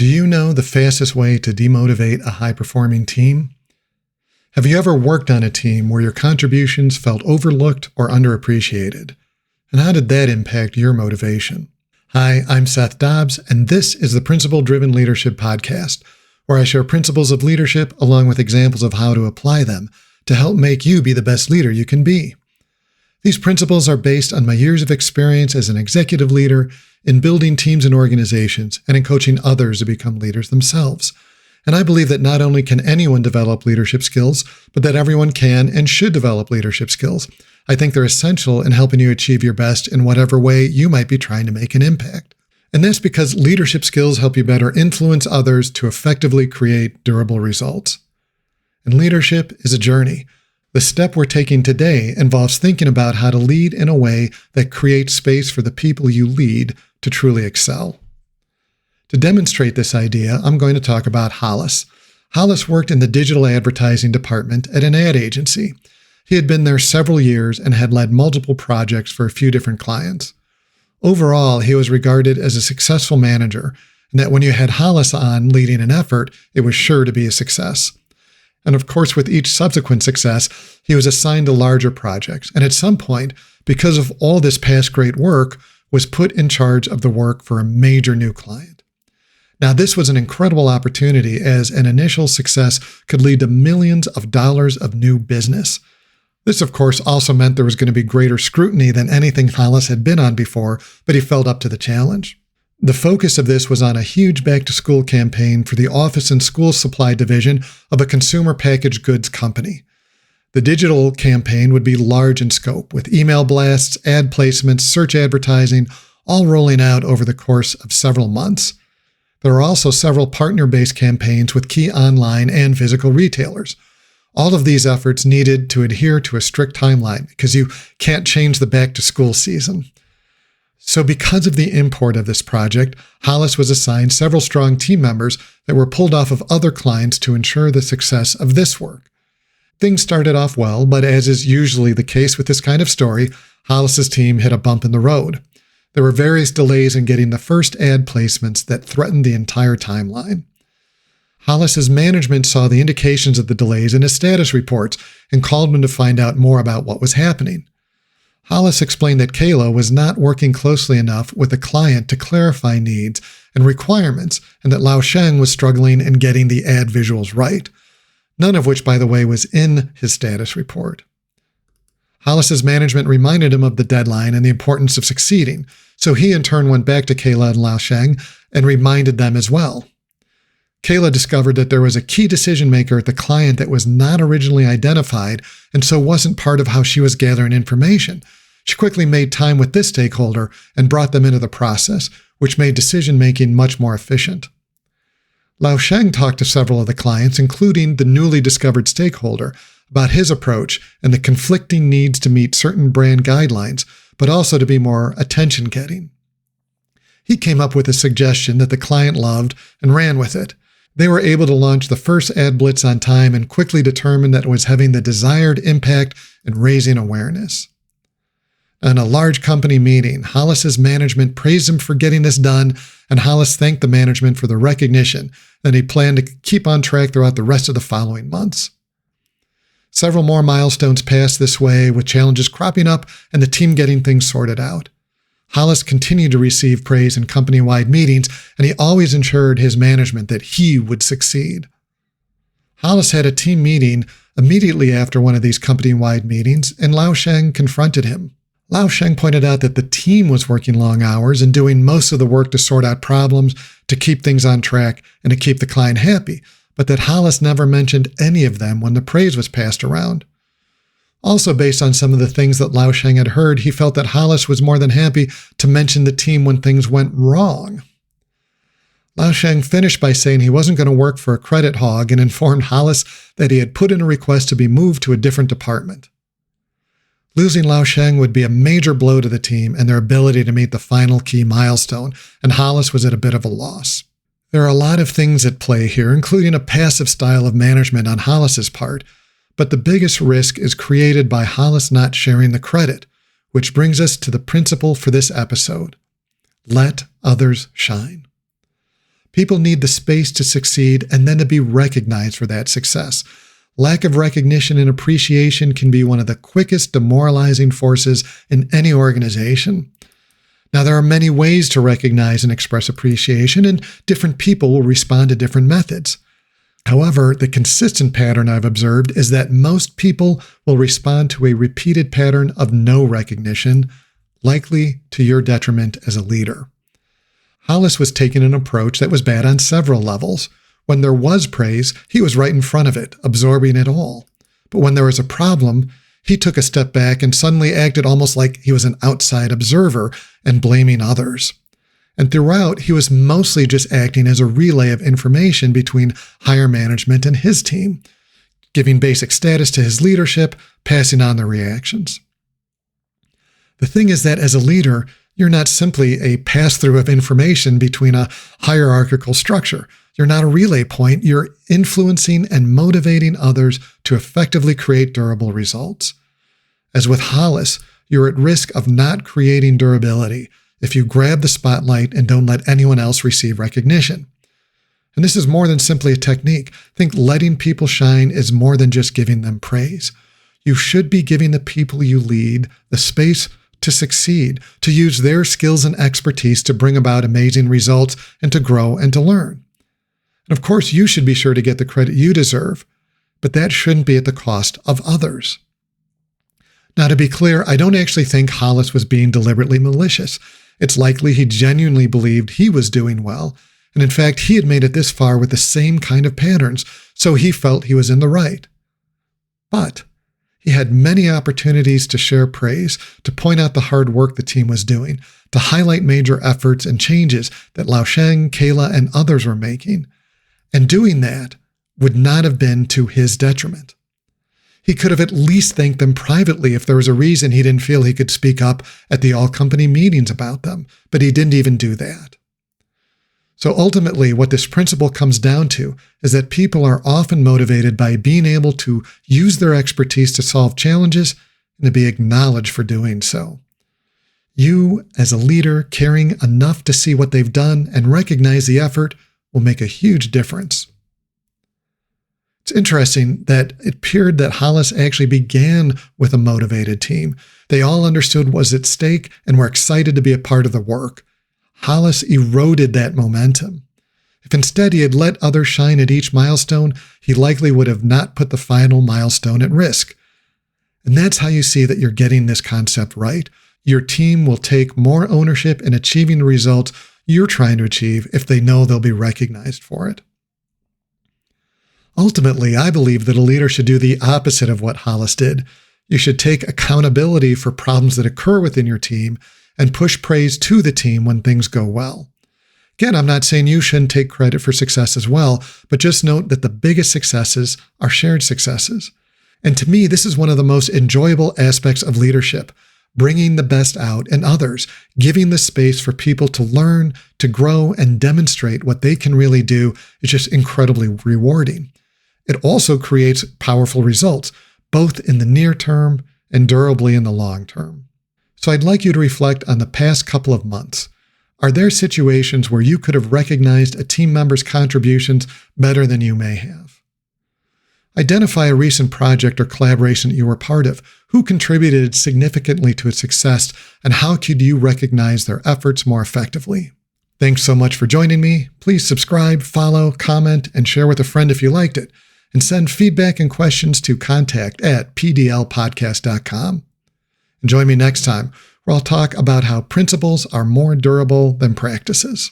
Do you know the fastest way to demotivate a high-performing team? Have you ever worked on a team where your contributions felt overlooked or underappreciated? And how did that impact your motivation? Hi, I'm Seth Dobbs, and this is the Principle-Driven Leadership Podcast, where I share principles of leadership along with examples of how to apply them to help make you be the best leader you can be. These principles are based on my years of experience as an executive leader in building teams and organizations and in coaching others to become leaders themselves. And I believe that not only can anyone develop leadership skills, but that everyone can and should develop leadership skills. I think they're essential in helping you achieve your best in whatever way you might be trying to make an impact. And that's because leadership skills help you better influence others to effectively create durable results. And leadership is a journey. The step we're taking today involves thinking about how to lead in a way that creates space for the people you lead to truly excel. To demonstrate this idea, I'm going to talk about Hollis. Hollis worked in the digital advertising department at an ad agency. He had been there several years and had led multiple projects for a few different clients. Overall, he was regarded as a successful manager, and that when you had Hollis on leading an effort, it was sure to be a success. And of course, with each subsequent success, he was assigned to larger projects, and at some point, because of all this past great work, was put in charge of the work for a major new client. Now, this was an incredible opportunity as an initial success could lead to millions of dollars of new business. This, of course, also meant there was going to be greater scrutiny than anything Hollis had been on before, but he felt up to the challenge. The focus of this was on a huge back-to-school campaign for the office and school supply division of a consumer packaged goods company. The digital campaign would be large in scope, with email blasts, ad placements, search advertising, all rolling out over the course of several months. There are also several partner-based campaigns with key online and physical retailers. All of these efforts needed to adhere to a strict timeline because you can't change the back-to-school season. So because of the import of this project, Hollis was assigned several strong team members that were pulled off of other clients to ensure the success of this work. Things started off well, but as is usually the case with this kind of story, Hollis's team hit a bump in the road. There were various delays in getting the first ad placements that threatened the entire timeline. Hollis's management saw the indications of the delays in his status reports and called him to find out more about what was happening. Hollis explained that Kayla was not working closely enough with the client to clarify needs and requirements, and that Lao Sheng was struggling in getting the ad visuals right, none of which, by the way, was in his status report. Hollis's management reminded him of the deadline and the importance of succeeding, so he in turn went back to Kayla and Lao Sheng and reminded them as well. Kayla discovered that there was a key decision-maker at the client that was not originally identified and so wasn't part of how she was gathering information. She quickly made time with this stakeholder and brought them into the process, which made decision-making much more efficient. Lao Sheng talked to several of the clients, including the newly discovered stakeholder, about his approach and the conflicting needs to meet certain brand guidelines, but also to be more attention-getting. He came up with a suggestion that the client loved and ran with it. They were able to launch the first ad blitz on time and quickly determined that it was having the desired impact and raising awareness. In a large company meeting, Hollis's management praised him for getting this done, and Hollis thanked the management for the recognition that he planned to keep on track throughout the rest of the following months. Several more milestones passed this way, with challenges cropping up and the team getting things sorted out. Hollis continued to receive praise in company-wide meetings, and he always ensured his management that he would succeed. Hollis had a team meeting immediately after one of these company-wide meetings, and Lao Sheng confronted him. Lao Sheng pointed out that the team was working long hours and doing most of the work to sort out problems, to keep things on track, and to keep the client happy, but that Hollis never mentioned any of them when the praise was passed around. Also, based on some of the things that Lao Sheng had heard, he felt that Hollis was more than happy to mention the team when things went wrong. Lao Sheng finished by saying he wasn't going to work for a credit hog and informed Hollis that he had put in a request to be moved to a different department. Losing Lao Sheng would be a major blow to the team and their ability to meet the final key milestone, and Hollis was at a bit of a loss. There are a lot of things at play here, including a passive style of management on Hollis's part, but the biggest risk is created by Hollis not sharing the credit, which brings us to the principle for this episode. Let others shine. People need the space to succeed and then to be recognized for that success. Lack of recognition and appreciation can be one of the quickest demoralizing forces in any organization. Now, there are many ways to recognize and express appreciation, and different people will respond to different methods. However, the consistent pattern I've observed is that most people will respond to a repeated pattern of no recognition, likely to your detriment as a leader. Hollis was taking an approach that was bad on several levels. When there was praise, he was right in front of it, absorbing it all. But when there was a problem, he took a step back and suddenly acted almost like he was an outside observer and blaming others. And throughout, he was mostly just acting as a relay of information between higher management and his team, giving basic status to his leadership, passing on the reactions. The thing is that as a leader, you're not simply a pass-through of information between a hierarchical structure. You're not a relay point. You're influencing and motivating others to effectively create durable results. As with Hollis, you're at risk of not creating durability if you grab the spotlight and don't let anyone else receive recognition. And this is more than simply a technique. Think letting people shine is more than just giving them praise. You should be giving the people you lead the space to succeed, to use their skills and expertise to bring about amazing results and to grow and to learn. And of course, you should be sure to get the credit you deserve, but that shouldn't be at the cost of others. Now, to be clear, I don't actually think Hollis was being deliberately malicious. It's likely he genuinely believed he was doing well, and in fact, he had made it this far with the same kind of patterns, so he felt he was in the right. But he had many opportunities to share praise, to point out the hard work the team was doing, to highlight major efforts and changes that Lao Sheng, Kayla, and others were making. And doing that would not have been to his detriment. He could have at least thanked them privately if there was a reason he didn't feel he could speak up at the all-company meetings about them, but he didn't even do that. So ultimately, what this principle comes down to is that people are often motivated by being able to use their expertise to solve challenges and to be acknowledged for doing so. You, as a leader, caring enough to see what they've done and recognize the effort will make a huge difference. It's interesting that it appeared that Hollis actually began with a motivated team. They all understood what was at stake and were excited to be a part of the work. Hollis eroded that momentum. If instead he had let others shine at each milestone, he likely would have not put the final milestone at risk. And that's how you see that you're getting this concept right. Your team will take more ownership in achieving the results you're trying to achieve if they know they'll be recognized for it. Ultimately, I believe that a leader should do the opposite of what Hollis did. You should take accountability for problems that occur within your team and push praise to the team when things go well. Again, I'm not saying you shouldn't take credit for success as well, but just note that the biggest successes are shared successes. And to me, this is one of the most enjoyable aspects of leadership, bringing the best out in others, giving the space for people to learn, to grow, and demonstrate what they can really do is just incredibly rewarding. It also creates powerful results, both in the near term and durably in the long term. So I'd like you to reflect on the past couple of months. Are there situations where you could have recognized a team member's contributions better than you may have? Identify a recent project or collaboration that you were part of. Who contributed significantly to its success, and how could you recognize their efforts more effectively? Thanks so much for joining me. Please subscribe, follow, comment, and share with a friend if you liked it. And send feedback and questions to contact@pdlpodcast.com. And join me next time, where I'll talk about how principles are more durable than practices.